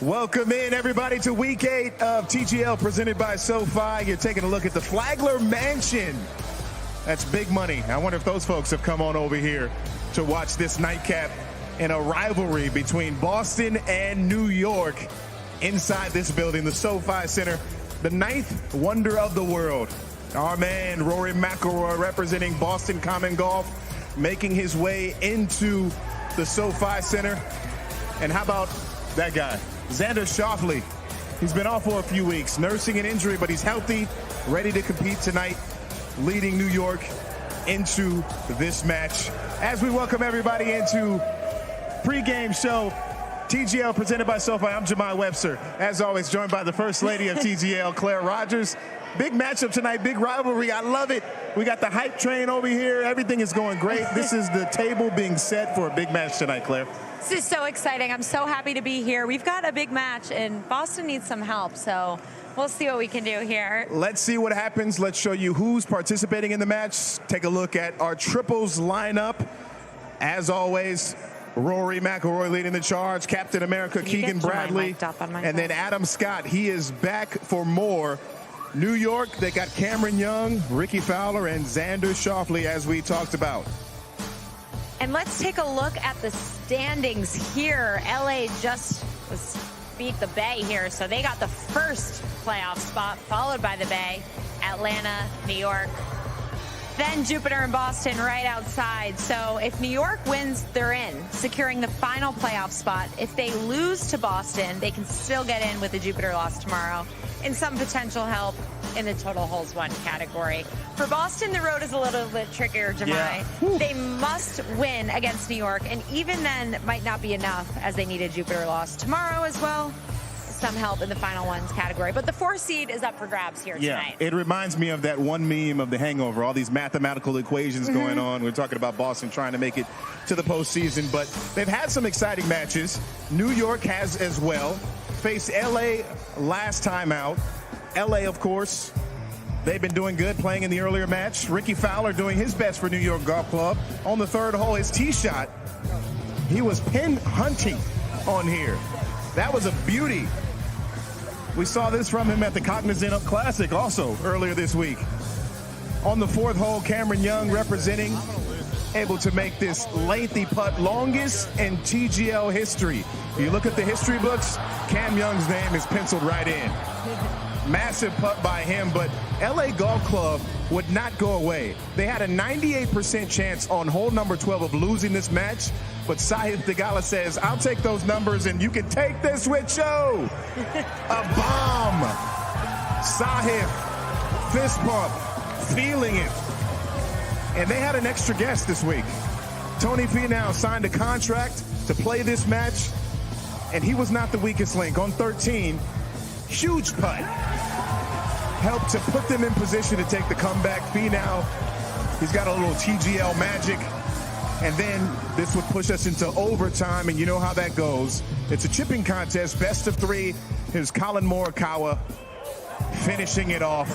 Welcome in, everybody, to Week 8 of TGL presented by SoFi. You're taking a look at the Flagler Mansion. That's big money. I wonder if those folks have come on over here to watch this nightcap in a rivalry between Boston and New York inside this building, the SoFi Center, the ninth wonder of the world. Our man, Rory McIlroy, representing Boston Common Golf, making his way into the SoFi Center. And how about that guy? Xander Schauffele. He's been off for a few weeks, nursing an injury, but he's healthy, ready to compete tonight, leading New York into this match. As we welcome everybody into Pregame show, TGL presented by SoFi, I'm Jemai Webster. As always, joined by the First Lady of TGL, Claire Rogers. Big matchup tonight, big rivalry. I love it. We got the hype train over here. Everything is going great. This is the table being set for a big match tonight, Claire. This is so exciting. I'm so happy to be here. We've got a big match, and Boston needs some help, so we'll see what we can do here. Let's see what happens. Let's show you who's participating in the match. Take a look at our triples lineup. As always, Rory McIlroy leading the charge, Captain America Keegan Bradley, and then Adam Scott. He is back for more. New York, they got Cameron Young, Ricky Fowler, and Xander Schauffele, as we talked about. And let's take a look at the standings here. LA just beat the Bay here, so they got the first playoff spot, followed by the Bay, Atlanta, New York, then Jupiter and Boston right outside. So if New York wins, they're in, securing the final playoff spot. If they lose to Boston, they can still get in with the Jupiter loss tomorrow and some potential help in the total holes won category. For Boston, the road is a little bit trickier, Jemai. Yeah. They must win against New York, and even then might not be enough, as they need a Jupiter loss tomorrow as well. Some help in the final ones category. But the 4 seed is up for grabs here tonight. It reminds me of that one meme of The Hangover, all these mathematical equations going on. We're talking about Boston trying to make it to the postseason, but they've had some exciting matches. New York has as well. Faced LA last time out. LA, of course, they've been doing good playing in the earlier match. Ricky Fowler doing his best for New York Golf Club. On the third hole, his tee shot, he was pin hunting on here. That was a beauty. We saw this from him at the Cognizant Up Classic also earlier this week. On the fourth hole, Cameron Young representing, able to make this lengthy putt, longest in TGL history. If you look at the history books, Cam Young's name is penciled right in. Massive putt by him, but LA Golf Club would not go away. They had a 98% chance on hole number 12 of losing this match, but Sahith Theegala says, I'll take those numbers and you can take this with you. A bomb. Sahith, fist pump, feeling it. And they had an extra guest this week. Tony Finau signed a contract to play this match, and he was not the weakest link. On 13, huge putt. Helped to put them in position to take the comeback. Finau, he's got a little TGL magic. And then this would push us into overtime, and you know how that goes. It's a chipping contest, best of 3. Here's Colin Morikawa finishing it off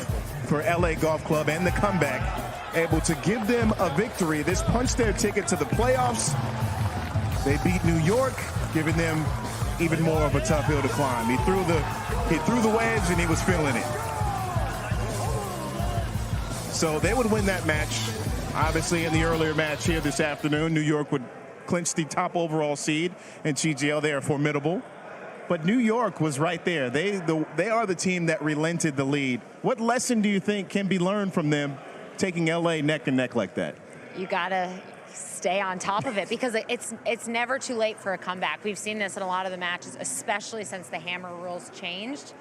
for LA Golf Club and the comeback, able to give them a victory. This punched their ticket to the playoffs. They beat New York, giving them even more of a tough hill to climb. He threw the wedge, and he was feeling it. So they would win that match. Obviously, in the earlier match here this afternoon, New York would clinch the top overall seed in TGL. They are formidable. But New York was right there. They are the team that relented the lead. What lesson do you think can be learned from them taking LA neck and neck like that? You gotta stay on top of it, because it's never too late for a comeback. We've seen this in a lot of the matches, especially since the hammer rules changed,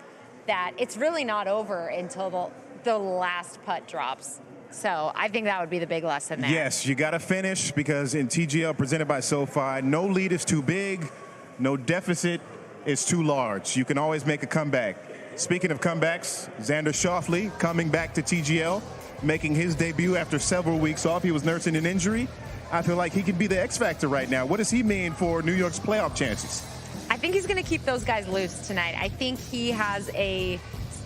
that it's really not over until the last putt drops. So I think that would be the big lesson there. Yes, you got to finish, because in TGL presented by SoFi, no lead is too big, no deficit is too large. You can always make a comeback. Speaking of comebacks, Xander Schauffele coming back to TGL, making his debut after several weeks off. He was nursing an injury. I feel like he could be the X factor right now. What does he mean for New York's playoff chances? I think he's going to keep those guys loose tonight. I think he has a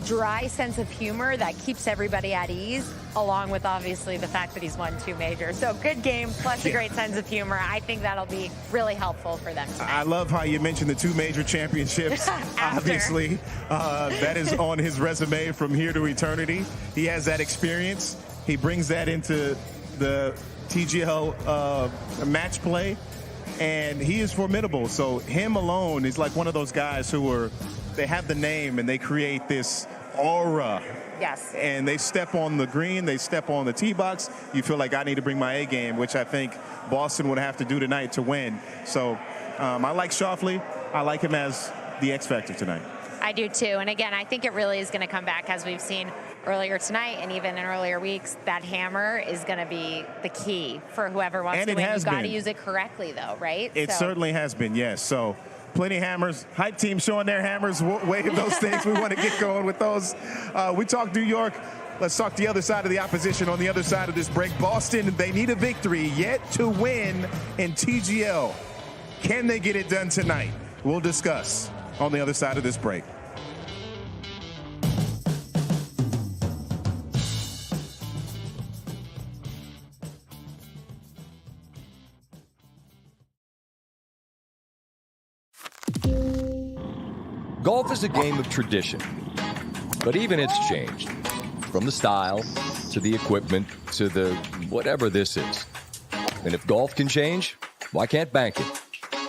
dry sense of humor that keeps everybody at ease, along with obviously the fact that he's won 2 majors. So good game, plus a great sense of humor. I think that'll be really helpful for them tonight. I love how you mentioned the 2 major championships. Obviously, that is on his resume from here to eternity. He has that experience. He brings that into the TGL match play, and he is formidable. So him alone is like one of those guys who they have the name and they create this aura. Yes. And they step on the green, they step on the tee box. You feel like I need to bring my A game, which I think Boston would have to do tonight to win. So I like Schauffele. I like him as the X factor tonight. I do too. And again, I think it really is going to come back, as we've seen earlier tonight and even in earlier weeks. That hammer is going to be the key for whoever wants to win. You've got to use it correctly, though, right? It certainly has been, yes. So plenty of hammers. Hype team showing their hammers, wave those things. We want to get going with those. We talked New York. Let's talk the other side of the opposition on the other side of this break. Boston, they need a victory yet to win in TGL. Can they get it done tonight? We'll discuss on the other side of this break. Golf is a game of tradition, but even it's changed. From the style, to the equipment, to the whatever this is. And if golf can change, why can't banking?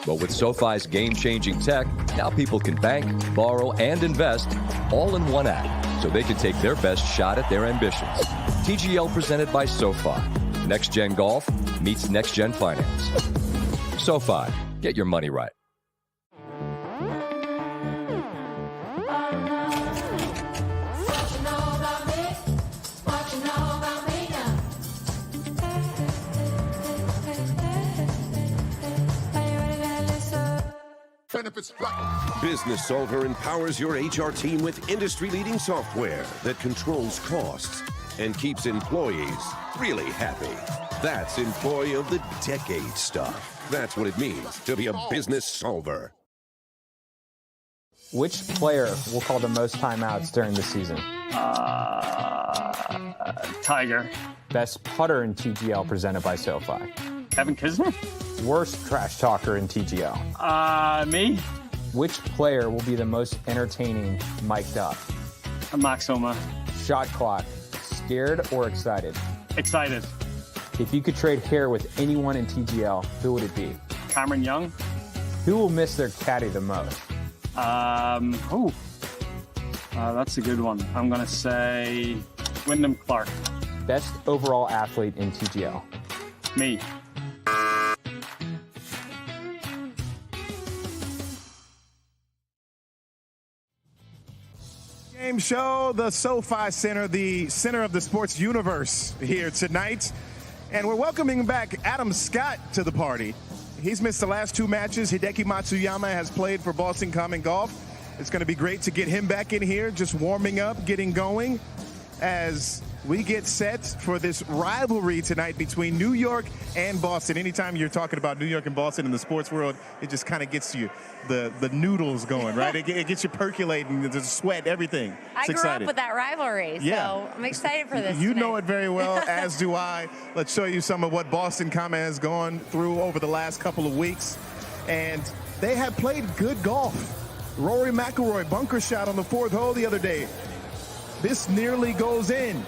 Well, with SoFi's game-changing tech, now people can bank, borrow, and invest all in one app, so they can take their best shot at their ambitions. TGL presented by SoFi. Next-gen golf meets next-gen finance. SoFi, get your money right. Business Solver empowers your HR team with industry-leading software that controls costs and keeps employees really happy. That's Employee of the Decade stuff. That's what it means to be a business solver. Which player will call the most timeouts during the season? Tiger. Best putter in TGL presented by SoFi. Kevin Kisner? Worst trash talker in TGL. Me? Which player will be the most entertaining mic'd up? Max Homa. Shot clock. Scared or excited? Excited. If you could trade hair with anyone in TGL, who would it be? Cameron Young. Who will miss their caddy the most? That's a good one. I'm going to say Wyndham Clark. Best overall athlete in TGL? Me. Game show, the SoFi Center, the center of the sports universe here tonight. And we're welcoming back Adam Scott to the party. He's missed the last 2 matches. Hideki Matsuyama has played for Boston Common Golf. It's going to be great to get him back in here, just warming up, getting going as we get set for this rivalry tonight between New York and Boston. Anytime you're talking about New York and Boston in the sports world, it just kind of gets you the noodles going, right? It gets you percolating, the sweat, everything. I grew up with that rivalry, so I'm excited for this You tonight. know it very well, as do I. Let's show you some of what Boston Common has gone through over the last couple of weeks. And they have played good golf. Rory McIlroy bunker shot on the 4th hole the other day. This nearly goes in.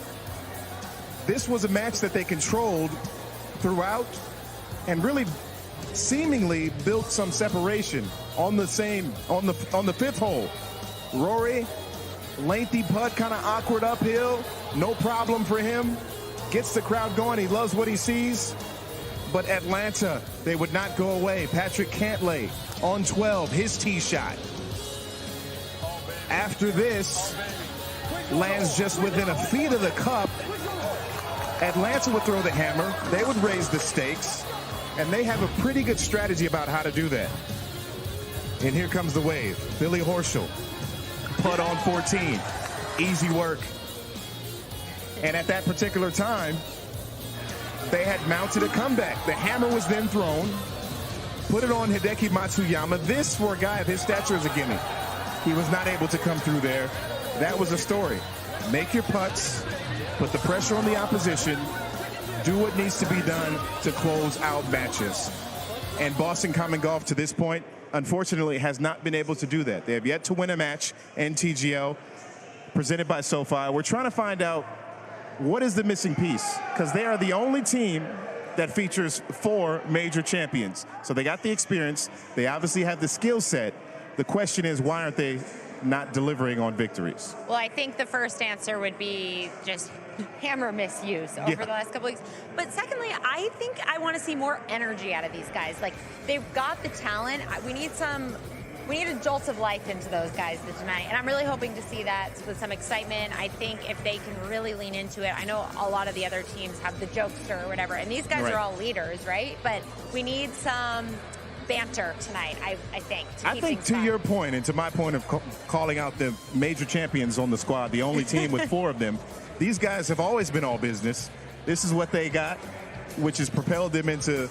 This was a match that they controlled throughout and really seemingly built some separation on the 5th hole. Rory, lengthy putt, kind of awkward uphill, no problem for him. Gets the crowd going. He loves what he sees. But Atlanta, they would not go away. Patrick Cantlay on 12, his tee shot. After this, lands just within a feet of the cup. Atlanta would throw the hammer. They would raise the stakes. And they have a pretty good strategy about how to do that. And here comes the wave. Billy Horschel, putt on 14. Easy work. And at that particular time, they had mounted a comeback. The hammer was then thrown. Put it on Hideki Matsuyama. This, for a guy of his stature, is a gimme. He was not able to come through there. that was a story. Make your putts, put the pressure on the opposition, do what needs to be done to close out matches. And Boston Common Golf, to this point, unfortunately, has not been able to do that. They have yet to win a match in TGL, presented by SoFi. We're trying to find out what is the missing piece, because they are the only team that features 4 major champions. So they got the experience. They obviously have the skill set. The question is, why aren't they not delivering on victories? Well, I think the first answer would be just hammer misuse over the last couple weeks. But secondly, I think I want to see more energy out of these guys. Like, they've got the talent. We need a jolt of life into those guys tonight. And I'm really hoping to see that with some excitement. I think if they can really lean into it, I know a lot of the other teams have the jokester or whatever, and these guys are all leaders, right? But we need some banter tonight, I think. I think to your point, and to my point of calling out the major champions on the squad, the only team with 4 of them, these guys have always been all business. This is what they got, which has propelled them into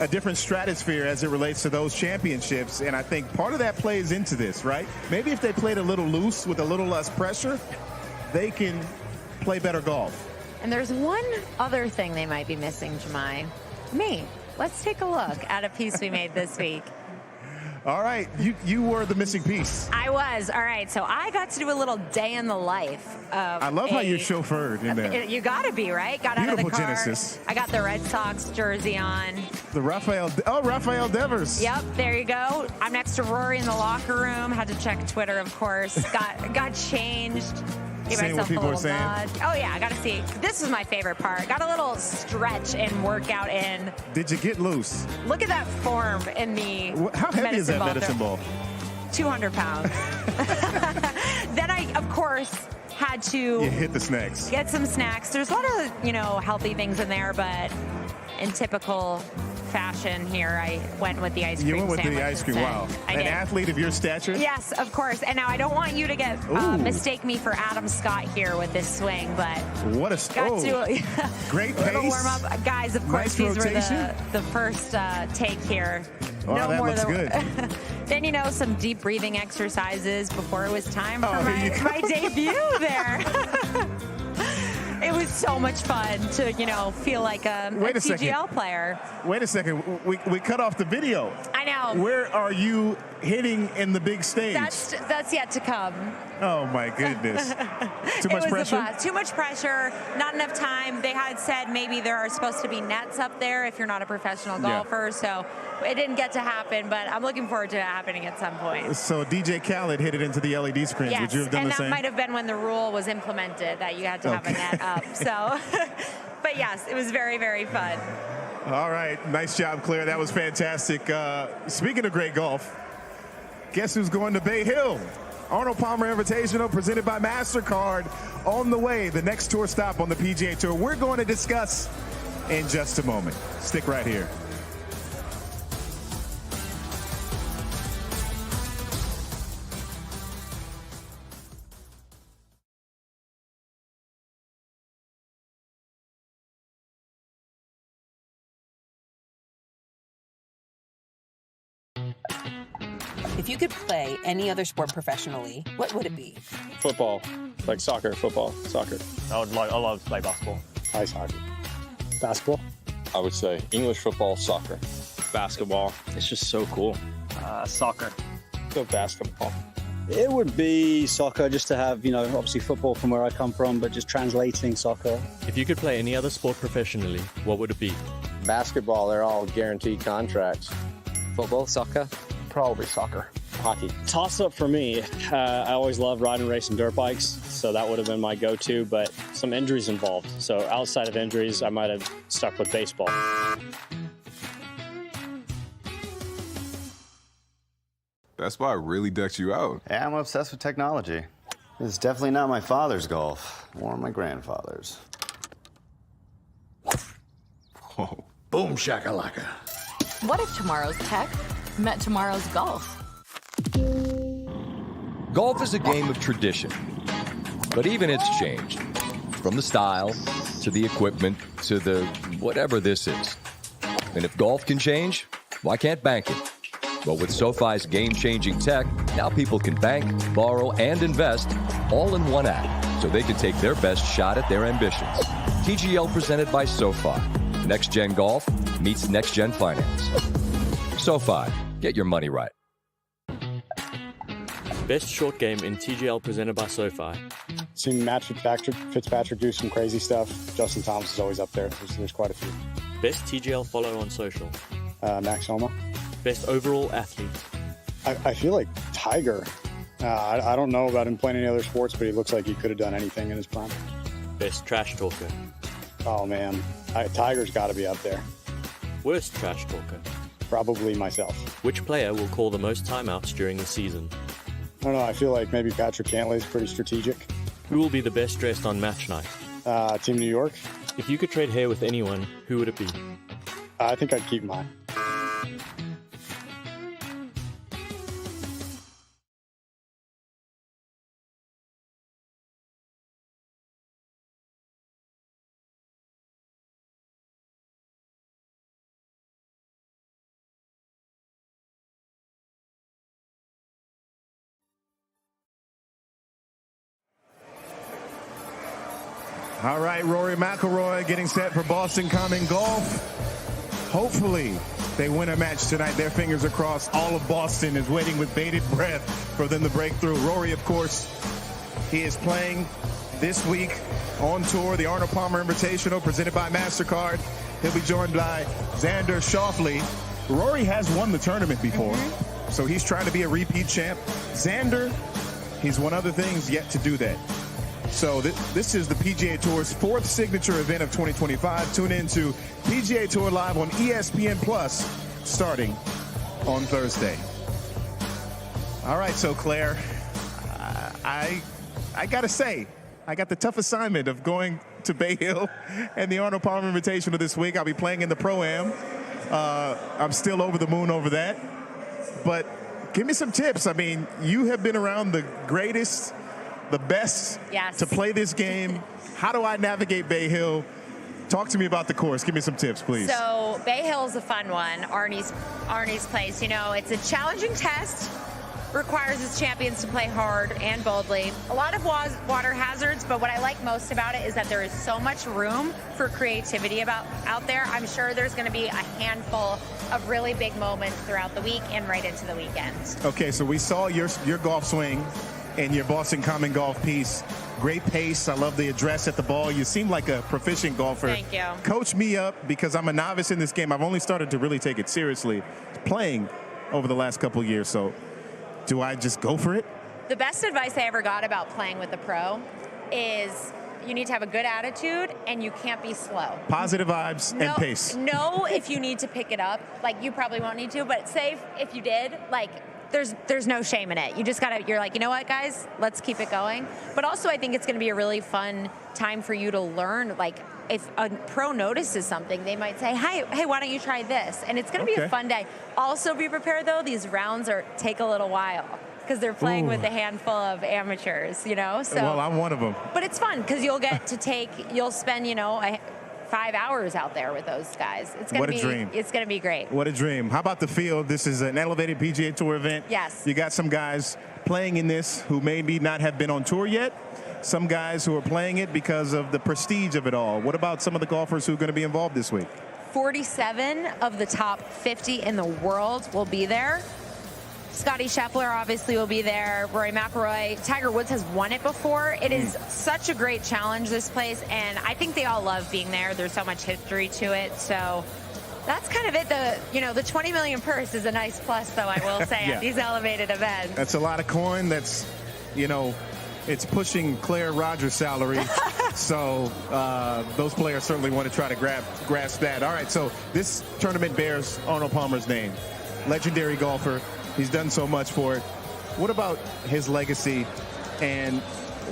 a different stratosphere as it relates to those championships. And I think part of that plays into this, right? Maybe if they played a little loose with a little less pressure, they can play better golf. And there's one other thing they might be missing, Jemai. Me. Let's take a look at a piece we made this week. All right, you were the missing piece. I was. All right, so I got to do a little day in the life of I love how you're chauffeured in there. You got to be, right? Got Beautiful out of the car. Genesis. I got the Red Sox jersey on. The Rafael Devers. Yep, there you go. I'm next to Rory in the locker room. Had to check Twitter, of course. Got changed. Gave Seeing what myself a people are little saying. nod. Oh, yeah, I got to see. This was my favorite part. Got a little stretch and workout in. Did you get loose? Look at that form in the How heavy is that medicine ball? 200 pounds. Then I, of course, had to You hit the snacks. get some snacks. There's a lot of, healthy things in there, but in typical fashion here, I went with the ice cream. You went with the ice cream. instead. Wow. I An did. athlete of your stature? Yes, of course. And now I don't want you to get mistake me for Adam Scott here with this swing, but What a got to great little pace. warm up, guys. Of course, Nice these rotation. were the first take here. Wow, that looks good. Then some deep breathing exercises before it was time for here you my debut there. It was so much fun to, feel like a TGL player. Wait a second. We cut off the video. I know. Where are you hitting in the big stage? That's yet to come. Oh, my goodness. Too much It was pressure? a bust. Too much pressure, not enough time. They had said maybe there are supposed to be nets up there if you're not a professional golfer, so it didn't get to happen, but I'm looking forward to it happening at some point. So DJ Khaled hit it into the LED screens. Yes, Would you have done and the same? that might have been when the rule was implemented that you had to have a net up. So, but yes, it was very, very fun. All right. Nice job, Claire. That was fantastic. Speaking of great golf, guess who's going to Bay Hill? Arnold Palmer Invitational presented by MasterCard on the way. The next tour stop on the PGA Tour we're going to discuss in just a moment. Stick right here. If you could play any other sport professionally, what would it be? Football, like soccer, football, soccer. I love to play basketball. Ice hockey. Basketball. I would say English football, soccer. Basketball. It's just so cool. Soccer. Go basketball. It would be soccer, just to have, obviously football from where I come from, but just translating soccer. If you could play any other sport professionally, what would it be? Basketball, they're all guaranteed contracts. Football, soccer. Probably soccer. Hockey. Toss up for me. I always loved riding, racing dirt bikes, so that would have been my go-to, but some injuries involved. So outside of injuries, I might have stuck with baseball. Best Buy really decked you out. Yeah, I'm obsessed with technology. It's definitely not my father's golf, or my grandfather's. Whoa. Boom shakalaka. What if tomorrow's tech met tomorrow's golf? Golf is a game of tradition, but even it's changed. From the style, to the equipment, to the whatever this is. And if golf can change, why can't banking? Well, with SoFi's game-changing tech, now people can bank, borrow, and invest all in one app, so they can take their best shot at their ambitions. TGL presented by SoFi. Next Gen Golf meets Next Gen Finance. SoFi, get your money right. Best short game in TGL presented by SoFi. Seen Matt Fitzpatrick do some crazy stuff. Justin Thomas is always up there. There's quite a few. Best TGL follow on social. Max Homa. Best overall athlete. I feel like Tiger. I don't know about him playing any other sports, but he looks like he could have done anything in his prime. Best trash talker. Oh, man. Tiger's got to be up there. Worst trash talker. Probably myself. Which player will call the most timeouts during the season? I don't know. I feel like maybe Patrick Cantlay is pretty strategic. Who will be the best dressed on match night? Team New York. If you could trade hair with anyone, who would it be? I think I'd keep mine. All right, Rory McIlroy getting set for Boston Common Golf. Hopefully they win a match tonight. Their fingers are crossed. All of Boston is waiting with bated breath for them to break through. Rory, of course, he is playing this week on tour, the Arnold Palmer Invitational presented by MasterCard. He'll be joined by Xander Schauffele. Rory has won the tournament before, so he's trying to be a repeat champ. Xander, he's won other things, yet to do that. So this is the PGA Tour's fourth signature event of 2025. Tune in to PGA Tour Live on ESPN Plus starting on Thursday. All right, so Claire, I got to say, I got the tough assignment of going to Bay Hill and the Arnold Palmer Invitational this week. I'll be playing in the Pro-Am. I'm still over the moon over that. But give me some tips. I mean, you have been around the greatest, the best to play this game. How do I navigate Bay Hill? Talk to me about the course. Give me some tips, please. So Bay Hill's a fun one. Arnie's place. You know, it's a challenging test. Requires its champions to play hard and boldly. A lot of water hazards, but what I like most about it is that there is so much room for creativity out there. I'm sure there's going to be a handful of really big moments throughout the week and right into the weekend. Okay, so we saw your golf swing and your Boston Common Golf piece. Great pace. I love the address at the ball. You seem like a proficient golfer. Thank you. Coach me up because I'm a novice in this game. I've only started to really take it seriously playing over the last couple of years. So do I just go for it? The best advice I ever got about playing with the pro is you need to have a good attitude and you can't be slow. Positive vibes and pace. No, if you need to pick it up, like you probably won't need to, but say if you did, like there's no shame in it. You just gotta, you're like, you know what, guys, let's keep it going. But also I think it's gonna be a really fun time for you to learn, like if a pro notices something, they might say, hey, why don't you try this? And it's gonna be a fun day. Also be prepared though, these rounds take a little while because they're playing with a handful of amateurs, you know? So, well, I'm one of them. But it's fun because you'll spend, 5 hours out there with those guys. It's gonna dream. It's gonna be great. What a dream. How about the field? This is an elevated PGA Tour event. Yes. You got some guys playing in this who maybe not have been on tour yet. Some guys who are playing it because of the prestige of it all. What about some of the golfers who are going to be involved this week? 47 of the top 50 in the world will be there. Scottie Scheffler obviously will be there. Rory McIlroy. Tiger Woods has won it before. It is such a great challenge, this place, and I think they all love being there. There's so much history to it, so that's kind of it. The 20 million purse is a nice plus, though, I will say, at these elevated events. That's a lot of coin. That's, it's pushing Claire Rogers' salary. So those players certainly want to try to grasp that. All right, so this tournament bears Arnold Palmer's name. Legendary golfer. He's done so much for it. What about his legacy, and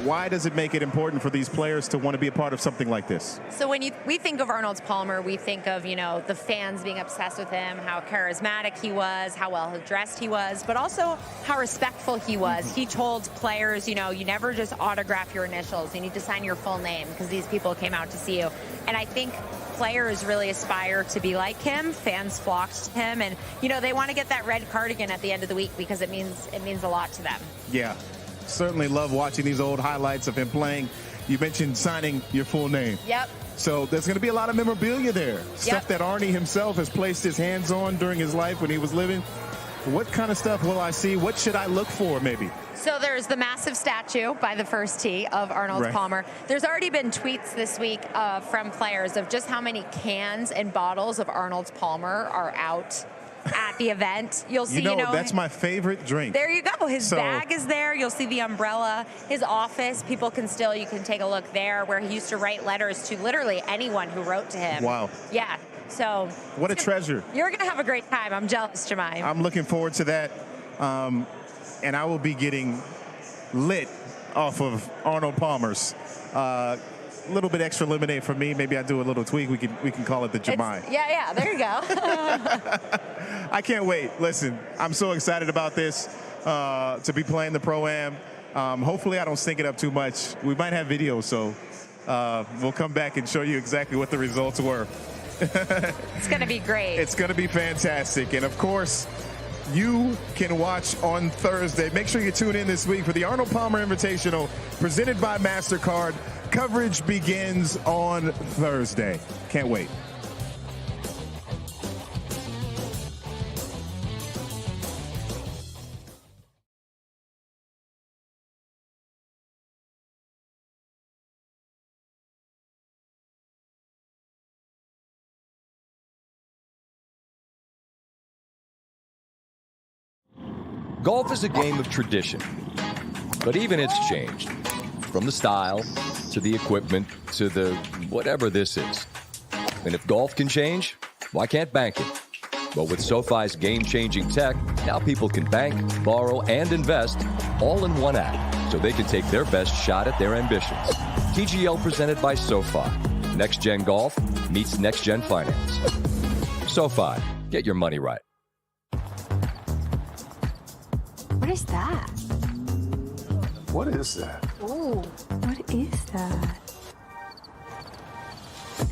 why does it make it important for these players to want to be a part of something like this? So when we think of Arnold Palmer, we think of, the fans being obsessed with him, how charismatic he was, how well dressed he was, but also how respectful he was. He told players, you never just autograph your initials. You need to sign your full name because these people came out to see you. And I think players really aspire to be like him. Fans flocked to him, and they want to get that red cardigan at the end of the week because it means a lot to them. Yeah. certainly love watching these old highlights of him playing. You mentioned signing your full name. Yep. So there's going to be a lot of memorabilia there. Stuff that Arnie himself has placed his hands on during his life when he was living. What kind of stuff will I see? What should I look for, maybe? So there's the massive statue by the first tee of Arnold Palmer. There's already been tweets this week from players of just how many cans and bottles of Arnold Palmer are out at the event. You'll see, that's my favorite drink. There you go. His bag is there. You'll see the umbrella. His office, you can take a look there, where he used to write letters to literally anyone who wrote to him. Wow. Yeah. So what a treasure. You're going to have a great time. I'm jealous, Jemai. I'm looking forward to that. And I will be getting lit off of Arnold Palmer's. A little bit extra lemonade for me. Maybe I do a little tweak. We can call it the Jemai. Yeah, there you go. I can't wait. Listen, I'm so excited about this, to be playing the Pro-Am. Hopefully I don't stink it up too much. We might have video, so we'll come back and show you exactly what the results were. It's going to be great. It's going to be fantastic. And, of course, you can watch on Thursday. Make sure you tune in this week for the Arnold Palmer Invitational presented by MasterCard. Coverage begins on Thursday. Can't wait. Golf is a game of tradition, but even it's changed. From the style, to the equipment, to the whatever this is. And if golf can change, why can't banking? Well, with SoFi's game-changing tech, now people can bank, borrow, and invest all in one app, so they can take their best shot at their ambitions. TGL presented by SoFi. Next-gen golf meets next-gen finance. SoFi, get your money right. What is that? What is that? Oh, what is that?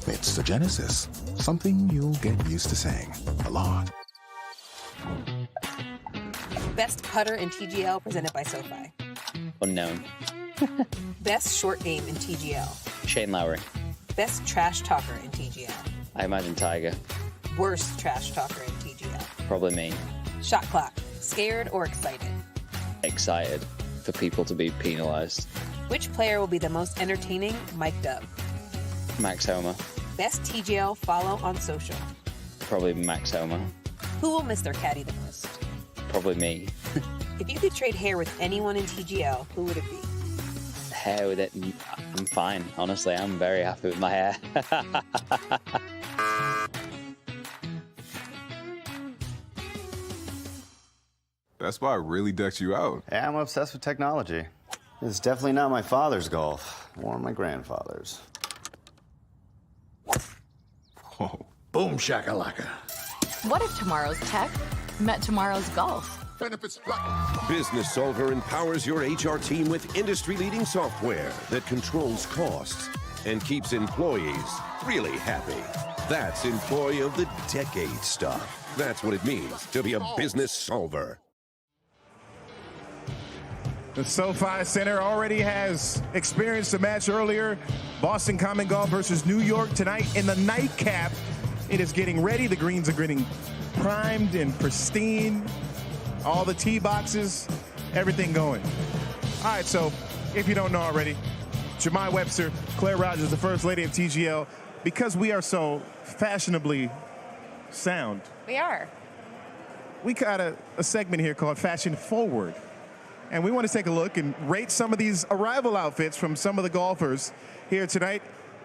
It's the Genesis. Something you'll get used to saying a lot. Best putter in TGL presented by SoFi. Unknown. Best short game in TGL. Shane Lowry. Best trash talker in TGL. I imagine Tiger. Worst trash talker in TGL. Probably me. Shot clock. Scared or excited? Excited for people to be penalized. Which player will be the most entertaining mic'd up? Max Homer. Best TGL follow on social. Probably Max Homer. Who will miss their caddy the most? Probably me. If you could trade hair with anyone in TGL, who would it be? Hair with it, I'm fine. Honestly, I'm very happy with my hair. That's why I really decked you out. Yeah, I'm obsessed with technology. It's definitely not my father's golf, or my grandfather's. Whoa. Boom shakalaka. What if tomorrow's tech met tomorrow's golf? Business Solver empowers your HR team with industry-leading software that controls costs and keeps employees really happy. That's Employee of the Decade stuff. That's what it means to be a business solver. The SoFi Center already has experienced a match earlier. Boston Common Golf versus New York tonight in the nightcap. It is getting ready. The greens are getting primed and pristine. All the tee boxes, everything going. All right, so if you don't know already, Jemai Webster, Claire Rogers, the First Lady of TGL, because we are so fashionably sound. We are. We got a segment here called Fashion Forward. And we want to take a look and rate some of these arrival outfits from some of the golfers here tonight.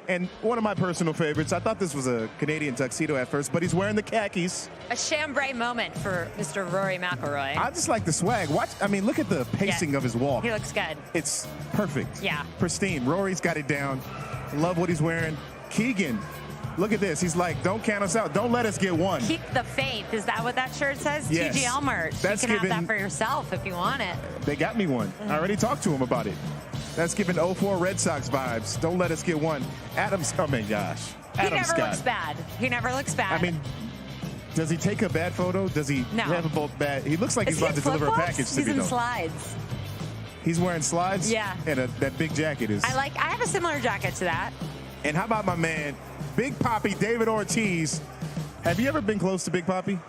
And one of my personal favorites, I thought this was a Canadian tuxedo at first, but he's wearing the khakis. A chambray moment for Mr. Rory McIlroy. I just like the swag. Look at the pacing of his walk. He looks good. It's perfect. Yeah. Pristine. Rory's got it down. Love what he's wearing. Keegan, look at this. He's like, don't count us out. Don't let us get one. Keep the faith. Is that what that shirt says? Yes. TGL merch. That's you can have given- that for yourself if you want it. They got me one. I already talked to him about it. That's giving 04 Red Sox vibes. Don't let us get one. Adam He never looks bad. He never looks bad. I mean, does he take a bad photo? Does he No. have a both bad? He looks like Is he's he about in to deliver a flip-flops? package to He's me, in though. slides. He's wearing slides. Yeah. And that big jacket is. I have a similar jacket to that. And how about my man, Big Papi, David Ortiz? Have you ever been close to Big Papi?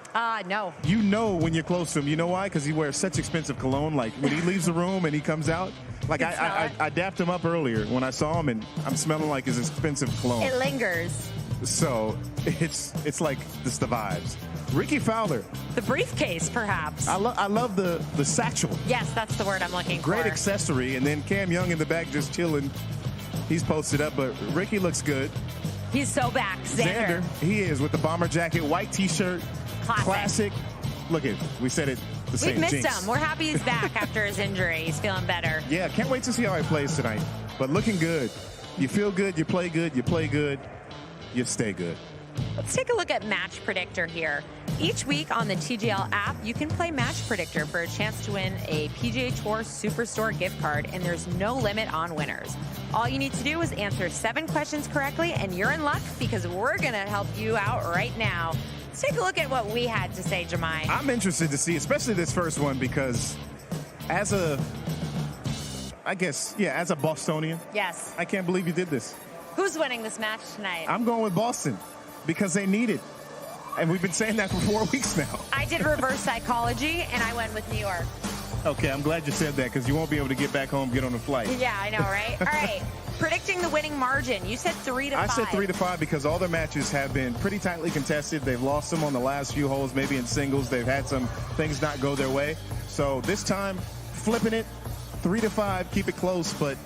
No. You know when you're close to him. You know why? Because he wears such expensive cologne. Like when he leaves the room and he comes out. Like I dapped him up earlier when I saw him, and I'm smelling like his expensive cologne. It lingers. So it's like this the vibes. Ricky Fowler. The briefcase, perhaps. I love the satchel. Yes, that's the word I'm looking for. Great accessory. And then Cam Young in the back just chilling. He's posted up, but Ricky looks good. He's so back. Xander. He is with the bomber jacket, white T-shirt. Classic. Look at, we said it the same. We've missed jinx. him. We're happy he's back after his injury. He's feeling better. Yeah, can't wait to see how he plays tonight. But looking good. You feel good, you play good, you stay good. Let's take a look at Match Predictor here. Each week on the TGL app, you can play Match Predictor for a chance to win a PGA Tour Superstore gift card, and there's no limit on winners. All you need to do is answer 7 questions correctly, and you're in luck because we're going to help you out right now. Let's take a look at what we had to say, Jemai. I'm interested to see, especially this first one, because as a Bostonian, yes, I can't believe you did this. Who's winning this match tonight? I'm going with Boston because they need it. And we've been saying that for 4 weeks now. I did reverse psychology, and I went with New York. Okay, I'm glad you said that because you won't be able to get back home, get on the flight. Yeah, I know, right? All right. Predicting the winning margin. You said 3 to 5. I said 3 to 5 because all their matches have been pretty tightly contested. They've lost them on the last few holes, maybe in singles. They've had some things not go their way. So this time, flipping it, 3 to 5, keep it close, but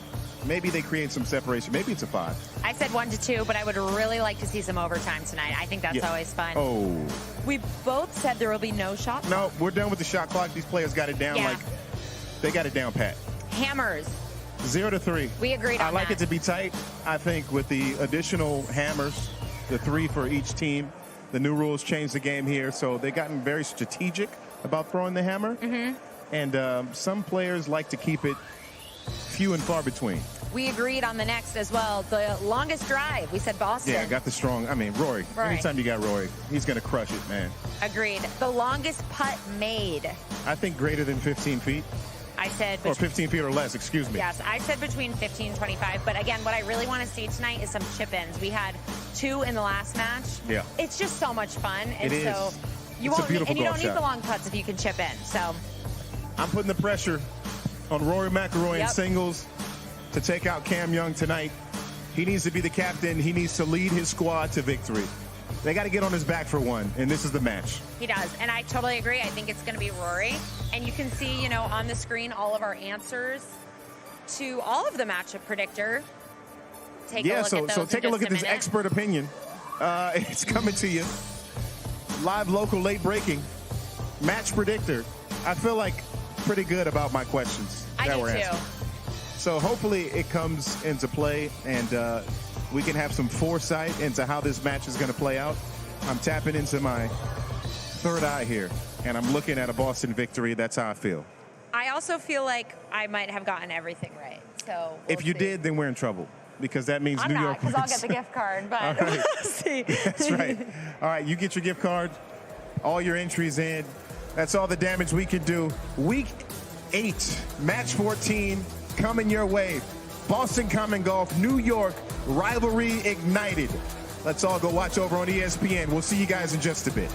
maybe they create some separation. Maybe it's a 5. I said 1 to 2, but I would really like to see some overtime tonight. I think that's always fun. Oh. We both said there will be no shot clock. No, we're done with the shot clock. These players got it down like they got it down pat. Hammers. 0 to 3. We agreed on I like that. it to be tight. I think with the additional hammers, the 3 for each team, the new rules changed the game here. So they've gotten very strategic about throwing the hammer. Mm-hmm. And some players like to keep it few and far between. We agreed on the next as well. The longest drive. We said Boston. Yeah, got the strong. I mean, Rory. Anytime you got Rory, he's going to crush it, man. Agreed. The longest putt made. I think greater than 15 feet. I said... Or 15 feet or less, excuse me. Yes, I said between 15 and 25. But again, what I really want to see tonight is some chip-ins. We had 2 in the last match. Yeah. It's just so much fun. And it is. So you It's a won't beautiful and you don't golf need shot. the long putts if you can chip in. So I'm putting the pressure on Rory McIlroy in Yep. singles to take out Cam Young tonight. He needs to be the captain. He needs to lead his squad to victory. They got to get on his back for one, and this is the match. he does. And I totally agree. I think it's going to be Rory. And you can see, you know, on the screen all of our answers to all of the matchup predictor. Take a look at those so take a look at this expert opinion. It's coming to you. Live, local, late breaking. Match predictor. I feel like pretty good about my questions I that do we're too. asking. So hopefully it comes into play, and we can have some foresight into how this match is going to play out. I'm tapping into my third eye here, and I'm looking at a Boston victory. That's how I feel. I also feel like I might have gotten everything right. So If you did, then we're in trouble, because that means I'm New not, York because I'll wins. get the gift card, but All right. we'll see. That's right. All right, you get your gift card, all your entries in. That's all the damage we can do. Week 8, match 14, coming your way. Boston Common Golf, New York, rivalry ignited. Let's all go watch over on ESPN. We'll see you guys in just a bit.